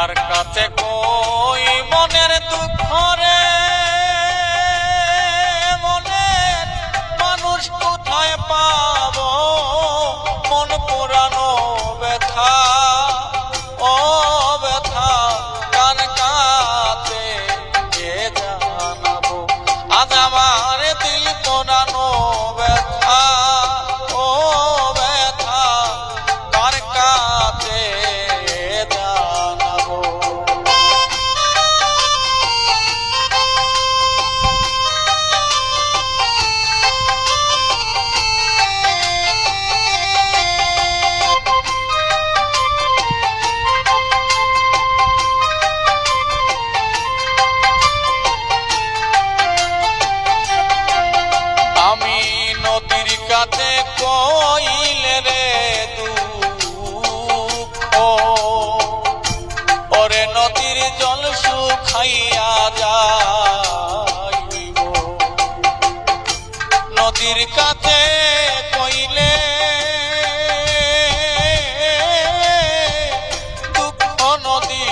কার কাছে কই মনের দুঃখ রে, মনের মানুষ কোথায় পাবো, মন পুরানো ব্যথা, ও ব্যথা কার কাছে জানাবো। আজ আমার দিল পুরানো ব্যথা, ও ব্যথা কার কাছে জানাবো। আমি নদীর কাছে কইলে রে দুঃখ, ওরে নদীর জল শুকাইয়া যাইব। নদীর কাছে কইলে দুঃখ, নদী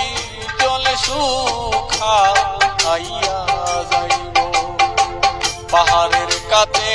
জল শুকাইয়া যাইব। পাহাড়ের কাছে